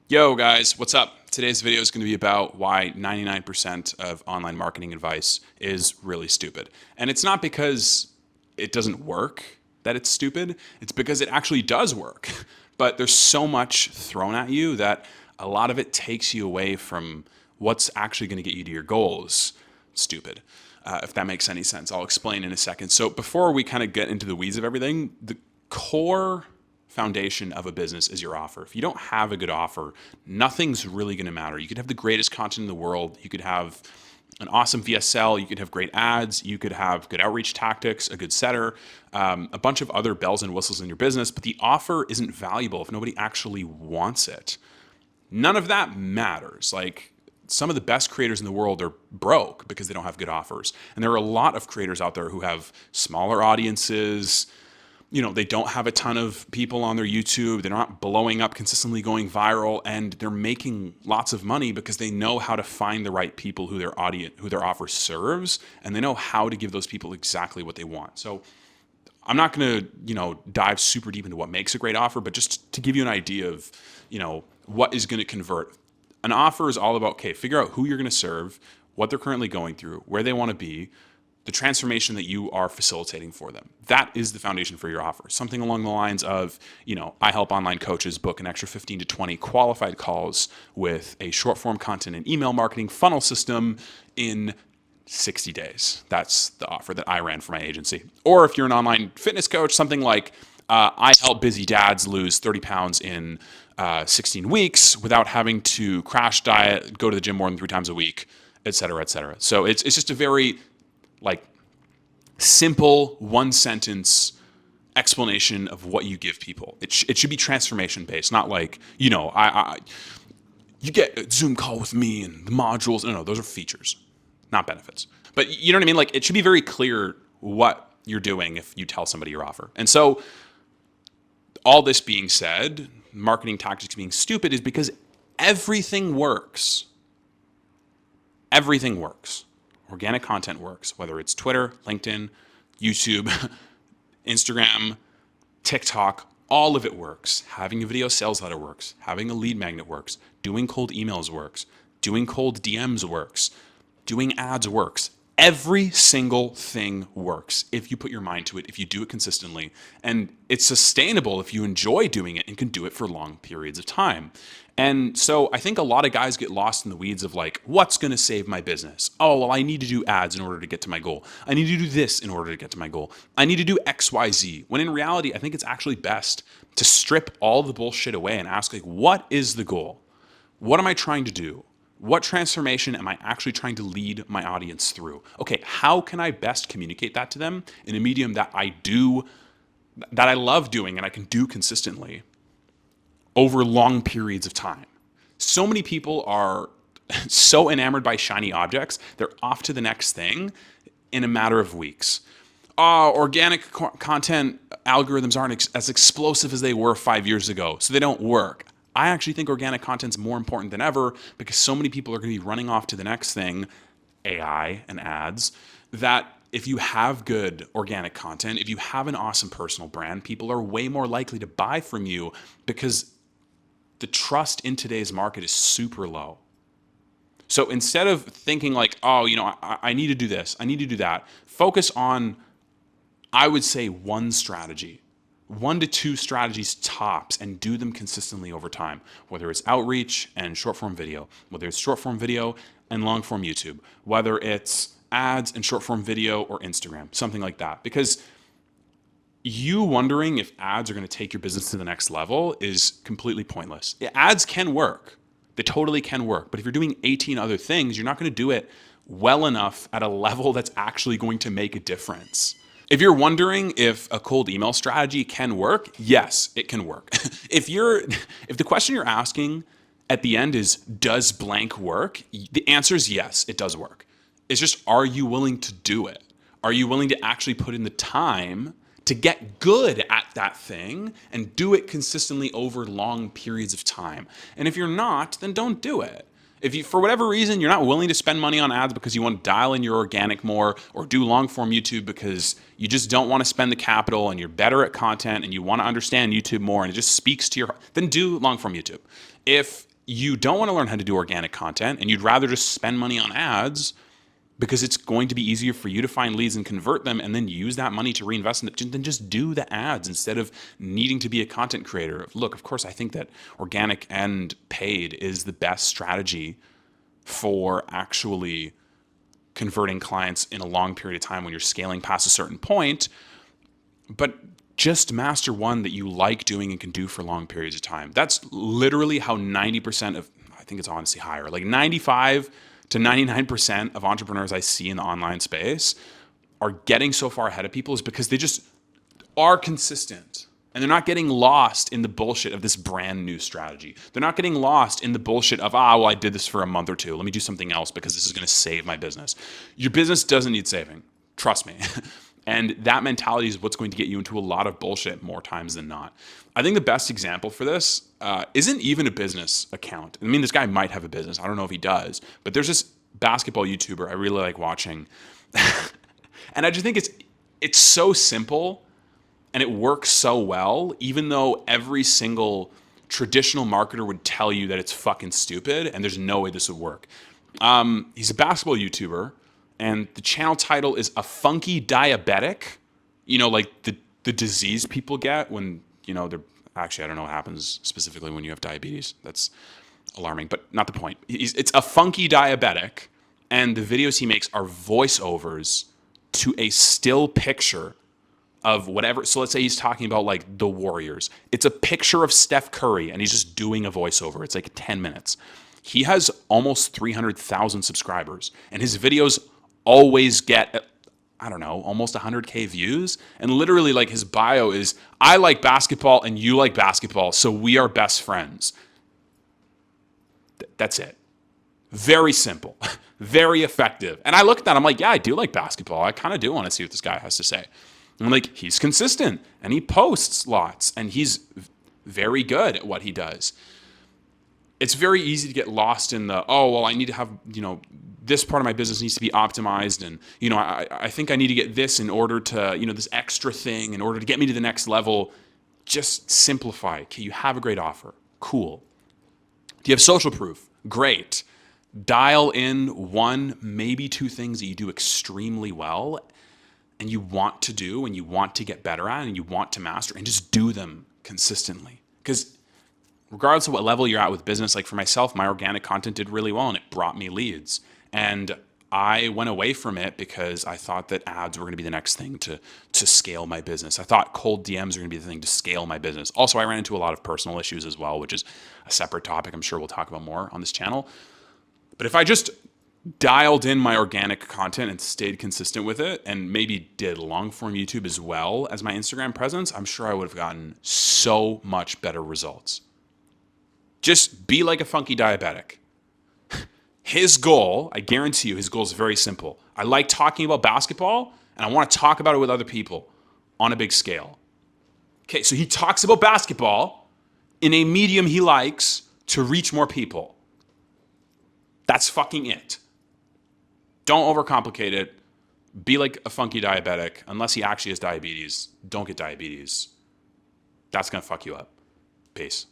Yo guys, what's up? Today's video is going to be about why 99% of online marketing advice is really stupid. And it's not because it doesn't work that it's stupid, it's because it actually does work. But there's so much thrown at you that a lot of it takes you away from what's actually going to get you to your goals. Stupid. If that makes any sense, I'll explain in a second. So before we kind of get into the weeds of everything, the core foundation of a business is your offer. If you don't have a good offer, nothing's really going to matter. You could have the greatest content in the world. You could have an awesome VSL. You could have great ads. You could have good outreach tactics, a good setter, a bunch of other bells and whistles in your business. But the offer isn't valuable if nobody actually wants it. None of that matters. Like, some of the best creators in the world are broke because they don't have good offers. And there are a lot of creators out there who have smaller audiences. They don't have a ton of people on their YouTube. They're not blowing up consistently, going viral, and they're making lots of money because they know how to find the right people who their offer serves, and they know how to give those people exactly what they want. So I'm not going to, dive super deep into what makes a great offer, but just to give you an idea of, what is going to convert. An offer is all about, okay, figure out who you're going to serve, what they're currently going through, where they want to be, the transformation that you are facilitating for them. That is the foundation for your offer. Something along the lines of, I help online coaches book an extra 15 to 20 qualified calls with a short form content and email marketing funnel system in 60 days. That's the offer that I ran for my agency. Or if you're an online fitness coach, something like, I help busy dads lose 30 pounds in 16 weeks without having to crash diet, go to the gym more than 3 times a week, et cetera, et cetera. So it's just a very simple one sentence explanation of what you give people. It should be transformation based, not like, you get a Zoom call with me and the modules. No, those are features, not benefits. But you know what I mean? Like, it should be very clear what you're doing if you tell somebody your offer. And so all this being said, marketing tactics being stupid is because everything works. Everything works. Organic content works, whether it's Twitter, LinkedIn, YouTube, Instagram, TikTok, all of it works. Having a video sales letter works. Having a lead magnet works. Doing cold emails works. Doing cold DMs works. Doing ads works. Every single thing works if you put your mind to it, if you do it consistently. And it's sustainable if you enjoy doing it and can do it for long periods of time. And so I think a lot of guys get lost in the weeds of like, what's going to save my business? Oh, well, I need to do ads in order to get to my goal. I need to do this in order to get to my goal. I need to do X, Y, Z. When in reality, I think it's actually best to strip all the bullshit away and ask, like, what is the goal? What am I trying to do? What transformation am I actually trying to lead my audience through? Okay, how can I best communicate that to them in a medium that I love doing and I can do consistently over long periods of time? So many people are so enamored by shiny objects, they're off to the next thing in a matter of weeks. Organic content algorithms aren't as explosive as they were 5 years ago, so they don't work. I actually think organic content's more important than ever because so many people are going to be running off to the next thing, AI and ads, that if you have good organic content, if you have an awesome personal brand, people are way more likely to buy from you because the trust in today's market is super low. So instead of thinking like, I need to do this, I need to do that, focus on, I would say, one strategy. 1 to 2 strategies tops, and do them consistently over time, whether it's outreach and short form video, whether it's short form video and long form YouTube, whether it's ads and short form video or Instagram, something like that. Because you wondering if ads are going to take your business to the next level is completely pointless. Ads can work. They totally can work. But if you're doing 18 other things, you're not going to do it well enough at a level that's actually going to make a difference. If you're wondering if a cold email strategy can work, yes, it can work. If the question you're asking at the end is, does blank work? The answer is yes, it does work. It's just, are you willing to do it? Are you willing to actually put in the time to get good at that thing and do it consistently over long periods of time? And if you're not, then don't do it. If you, for whatever reason, you're not willing to spend money on ads because you want to dial in your organic more, or do long form YouTube because you just don't want to spend the capital and you're better at content and you want to understand YouTube more and it just speaks to your, then do long form YouTube. If you don't want to learn how to do organic content and you'd rather just spend money on ads because it's going to be easier for you to find leads and convert them and then use that money to reinvest in it, then just do the ads instead of needing to be a content creator. Look, of course, I think that organic and paid is the best strategy for actually converting clients in a long period of time when you're scaling past a certain point. But just master one that you like doing and can do for long periods of time. That's literally how 90% of, I think it's honestly higher, like 95 to 99% of entrepreneurs I see in the online space are getting so far ahead of people is because they just are consistent. And they're not getting lost in the bullshit of this brand new strategy. They're not getting lost in the bullshit of, well, I did this for a month or two. Let me do something else because this is going to save my business. Your business doesn't need saving. Trust me. And that mentality is what's going to get you into a lot of bullshit more times than not. I think the best example for this isn't even a business account. I mean, this guy might have a business. I don't know if he does. But there's this basketball YouTuber I really like watching. And I just think it's so simple and it works so well, even though every single traditional marketer would tell you that it's fucking stupid and there's no way this would work. He's a basketball YouTuber, and the channel title is A Funky Diabetic. You know, like the disease people get when, they're actually, I don't know what happens specifically when you have diabetes. That's alarming, but not the point. It's A Funky Diabetic, and the videos he makes are voiceovers to a still picture of whatever. So let's say he's talking about like the Warriors. It's a picture of Steph Curry and he's just doing a voiceover. It's like 10 minutes. He has almost 300,000 subscribers and his videos always get, I don't know, almost 100K views. And literally like his bio is, I like basketball and you like basketball, so we are best friends. That's it. Very simple, very effective. And I look at that, I'm like, yeah, I do like basketball. I kind of do want to see what this guy has to say. I'm like, he's consistent and he posts lots and he's very good at what he does. It's very easy to get lost in the, I need to have, this part of my business needs to be optimized. And, I think I need to get this in order to, this extra thing in order to get me to the next level. Just simplify. Okay, you have a great offer. Cool. Do you have social proof? Great. Dial in one, maybe two things that you do extremely well and you want to do and you want to get better at and you want to master, and just do them consistently. Because regardless of what level you're at with business, like for myself, my organic content did really well and it brought me leads. And I went away from it because I thought that ads were going to be the next thing to scale my business. I thought cold DMs were going to be the thing to scale my business. Also, I ran into a lot of personal issues as well, which is a separate topic I'm sure we'll talk about more on this channel. But if I just dialed in my organic content and stayed consistent with it and maybe did long form YouTube as well as my Instagram presence, I'm sure I would have gotten so much better results. Just be like a funky diabetic. His goal, I guarantee you, his goal is very simple. I like talking about basketball and I want to talk about it with other people on a big scale. Okay, so he talks about basketball in a medium he likes to reach more people. That's fucking it. Don't overcomplicate it. Be like a funky diabetic. Unless he actually has diabetes, don't get diabetes. That's going to fuck you up. Peace.